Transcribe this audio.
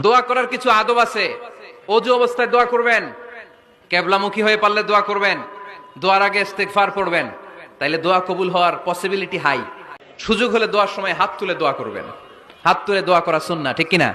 দোয়া করার কিছু আদব আছে। অজু অবস্থায় দোয়া করবেন, কেবলামুখী হয়ে পারলে দোয়া করবেন, দোয়ার আগে ইস্তেগফার পড়বেন, তাইলে দোয়া কবুল হওয়ার পসিবিলিটি হাই। সুযোগ হলে দোয়ার সময় হাত তুলে দোয়া করবেন। হাত তুলে দোয়া করা সুন্নাহ, ঠিক কিনা?